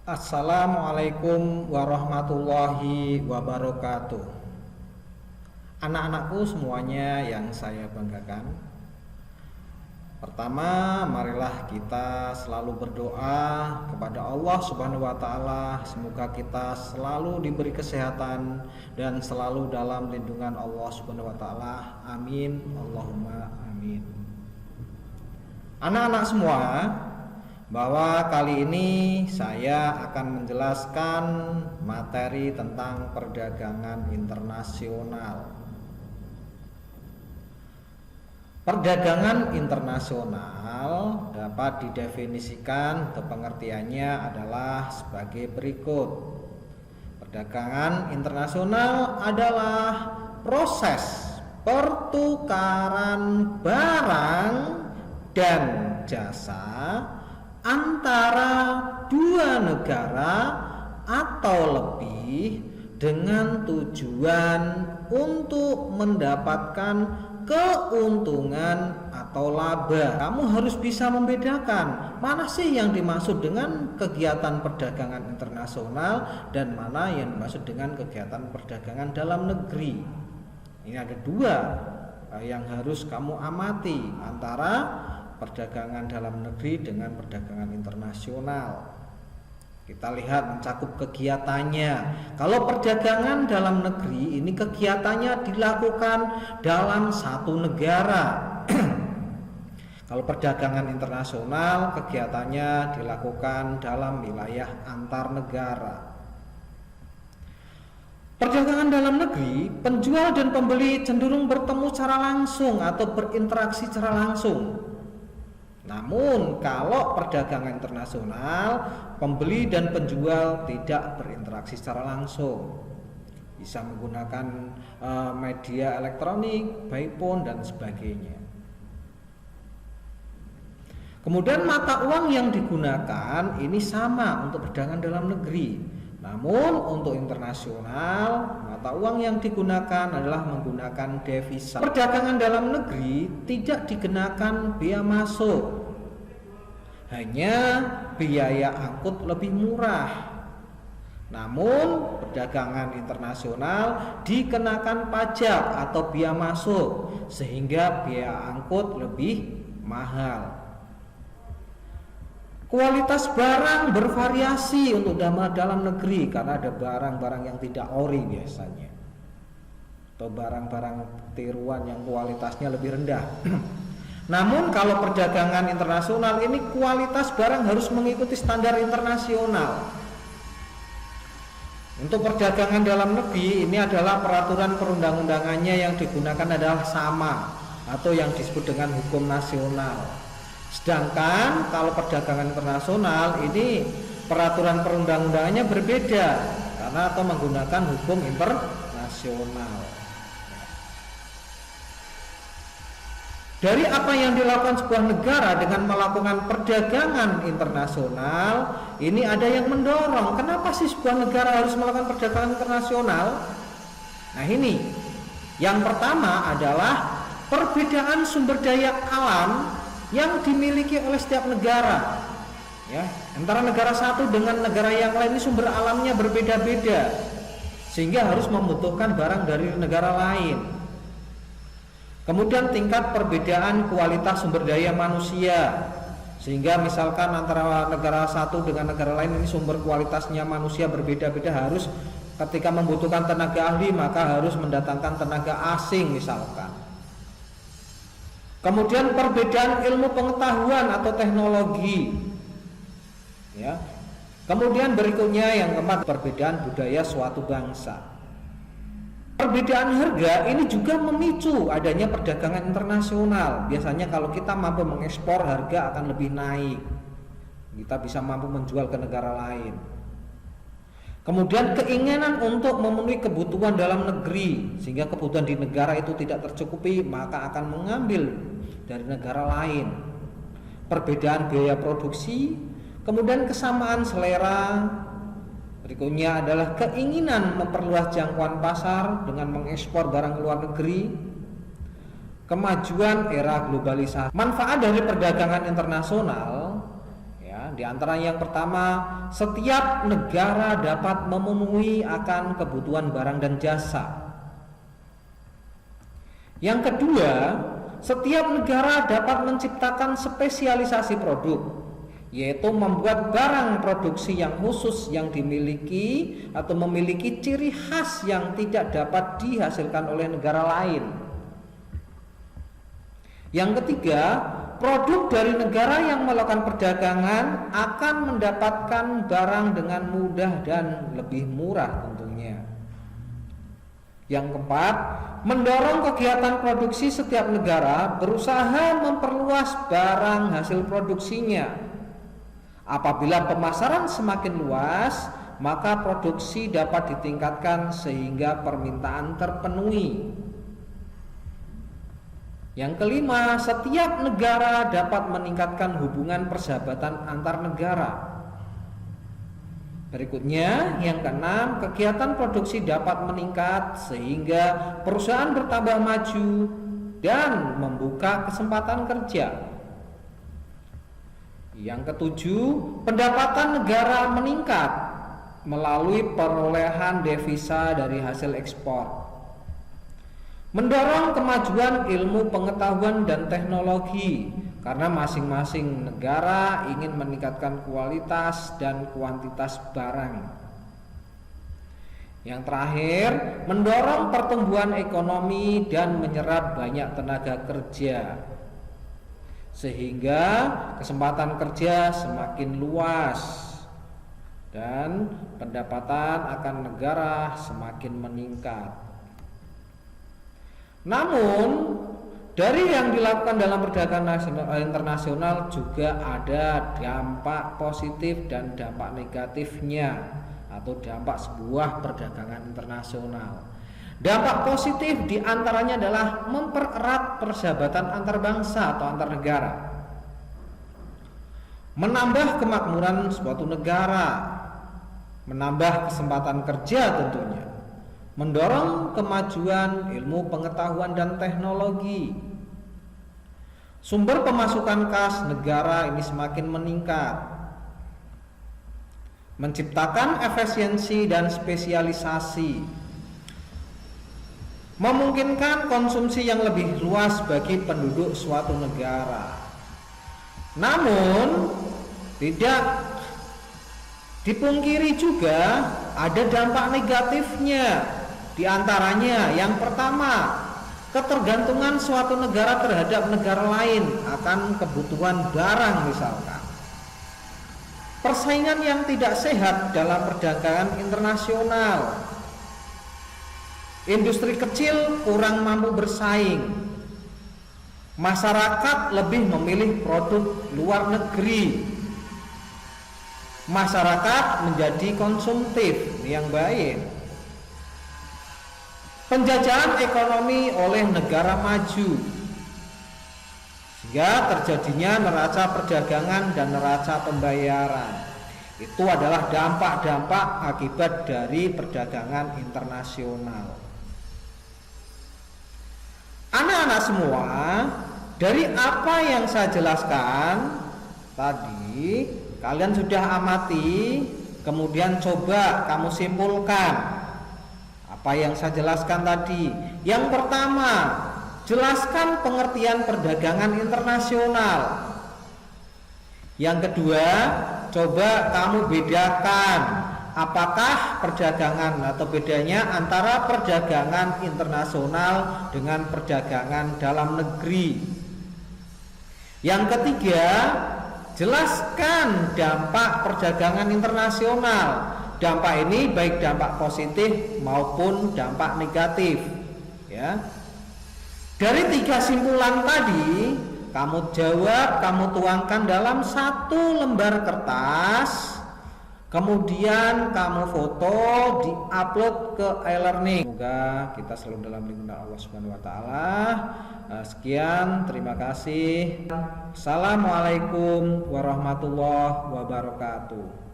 Assalamualaikum warahmatullahi wabarakatuh. Anak-anakku semuanya yang saya banggakan. Pertama, marilah kita selalu berdoa kepada Allah Subhanahu wa taala, semoga kita selalu diberi kesehatan dan selalu dalam lindungan Allah Subhanahu wa taala. Amin. Allahumma amin. Anak-anak semua, bahwa kali ini saya akan menjelaskan materi tentang perdagangan internasional. Perdagangan internasional dapat didefinisikan atau pengertiannya adalah sebagai berikut. Perdagangan internasional adalah proses pertukaran barang dan jasa antara dua negara atau lebih dengan tujuan untuk mendapatkan keuntungan atau laba. Kamu harus bisa membedakan mana sih yang dimaksud dengan kegiatan perdagangan internasional dan mana yang dimaksud dengan kegiatan perdagangan dalam negeri. Ini ada dua yang harus kamu amati antara perdagangan dalam negeri dengan perdagangan internasional. Kita lihat mencakup kegiatannya. Kalau perdagangan dalam negeri ini kegiatannya dilakukan dalam satu negara. Kalau perdagangan internasional kegiatannya dilakukan dalam wilayah antar negara. Perdagangan dalam negeri, penjual dan pembeli cenderung bertemu secara langsung atau berinteraksi secara langsung. Namun kalau perdagangan internasional, pembeli dan penjual tidak berinteraksi secara langsung. Bisa menggunakan media elektronik, by phone dan sebagainya. Kemudian mata uang yang digunakan ini sama untuk perdagangan dalam negeri. Namun untuk internasional, mata uang yang digunakan adalah menggunakan devisa. Perdagangan dalam negeri tidak dikenakan bea masuk, hanya biaya angkut lebih murah. Namun perdagangan internasional dikenakan pajak atau bea masuk, sehingga biaya angkut lebih mahal. Kualitas barang bervariasi untuk dalam negeri karena ada barang-barang yang tidak ori biasanya, atau barang-barang tiruan yang kualitasnya lebih rendah. Namun kalau perdagangan internasional ini kualitas barang harus mengikuti standar internasional. Untuk perdagangan dalam negeri ini adalah peraturan perundang-undangannya yang digunakan adalah sama atau yang disebut dengan hukum nasional. Sedangkan kalau perdagangan internasional ini peraturan perundang-undangannya berbeda karena atau menggunakan hukum internasional. Dari apa yang dilakukan sebuah negara dengan melakukan perdagangan internasional, ini ada yang mendorong. Kenapa sih sebuah negara harus melakukan perdagangan internasional? Nah ini, yang pertama adalah perbedaan sumber daya alam yang dimiliki oleh setiap negara. Ya, antara negara satu dengan negara yang lain ini sumber alamnya berbeda-beda, sehingga harus membutuhkan barang dari negara lain. Kemudian tingkat perbedaan kualitas sumber daya manusia, sehingga misalkan antara negara satu dengan negara lain ini sumber kualitasnya manusia berbeda-beda, harus ketika membutuhkan tenaga ahli maka harus mendatangkan tenaga asing misalkan. Kemudian perbedaan ilmu pengetahuan atau teknologi, ya. Kemudian berikutnya yang keempat, perbedaan budaya suatu bangsa. Perbedaan harga ini juga memicu adanya perdagangan internasional. Biasanya kalau kita mampu mengekspor, harga akan lebih naik. Kita bisa mampu menjual ke negara lain. Kemudian keinginan untuk memenuhi kebutuhan dalam negeri, sehingga kebutuhan di negara itu tidak tercukupi, maka akan mengambil dari negara lain. Perbedaan biaya produksi, kemudian kesamaan selera. Berikutnya adalah keinginan memperluas jangkauan pasar dengan mengekspor barang ke luar negeri. Kemajuan era globalisasi. Manfaat dari perdagangan internasional, ya, Di antara yang pertama, setiap negara dapat memenuhi akan kebutuhan barang dan jasa. Yang kedua, setiap negara dapat menciptakan spesialisasi produk, yaitu membuat barang produksi yang khusus yang dimiliki atau memiliki ciri khas yang tidak dapat dihasilkan oleh negara lain. Yang ketiga, produk dari negara yang melakukan perdagangan akan mendapatkan barang dengan mudah dan lebih murah tentunya. Yang keempat, mendorong kegiatan produksi setiap negara berusaha memperluas barang hasil produksinya. Apabila pemasaran semakin luas, maka produksi dapat ditingkatkan sehingga permintaan terpenuhi. Yang kelima, setiap negara dapat meningkatkan hubungan persahabatan antar negara. Berikutnya, yang keenam, kegiatan produksi dapat meningkat sehingga perusahaan bertambah maju dan membuka kesempatan kerja. Yang ketujuh, pendapatan negara meningkat melalui perolehan devisa dari hasil ekspor. Mendorong kemajuan ilmu pengetahuan dan teknologi karena masing-masing negara ingin meningkatkan kualitas dan kuantitas barang. Yang terakhir, mendorong pertumbuhan ekonomi dan menyerap banyak tenaga kerja sehingga kesempatan kerja semakin luas dan pendapatan akan negara semakin meningkat. Namun, dari yang dilakukan dalam perdagangan internasional juga ada dampak positif dan dampak negatifnya atau dampak sebuah perdagangan internasional. Dampak positif diantaranya adalah mempererat persahabatan antar bangsa atau antar negara, menambah kemakmuran suatu negara, menambah kesempatan kerja tentunya, mendorong kemajuan ilmu pengetahuan dan teknologi. Sumber pemasukan kas negara ini semakin meningkat, menciptakan efisiensi dan spesialisasi, memungkinkan konsumsi yang lebih luas bagi penduduk suatu negara. Namun, tidak dipungkiri juga ada dampak negatifnya. Di antaranya, yang pertama, ketergantungan suatu negara terhadap negara lain akan kebutuhan barang misalkan. Persaingan yang tidak sehat dalam perdagangan internasional. Industri kecil kurang mampu bersaing. Masyarakat lebih memilih produk luar negeri. Masyarakat menjadi konsumtif yang baik. Penjajahan ekonomi oleh negara maju sehingga terjadinya neraca perdagangan dan neraca pembayaran. Itu adalah dampak-dampak akibat dari perdagangan internasional. Anak-anak semua, dari apa yang saya jelaskan tadi, kalian sudah amati, kemudian coba kamu simpulkan apa yang saya jelaskan tadi. Yang pertama, jelaskan pengertian perdagangan internasional. Yang kedua, coba kamu bedakan apakah perdagangan atau bedanya antara perdagangan internasional dengan perdagangan dalam negeri. Yang ketiga, jelaskan dampak perdagangan internasional. Dampak ini baik dampak positif maupun dampak negatif, ya. Dari 3 simpulan tadi, kamu jawab, kamu tuangkan dalam 1 lembar kertas, kemudian kamu foto, di-upload ke e-learning. Semoga kita selalu dalam lindungan Allah Subhanahu wa taala. Sekian, terima kasih. Assalamualaikum warahmatullahi wabarakatuh.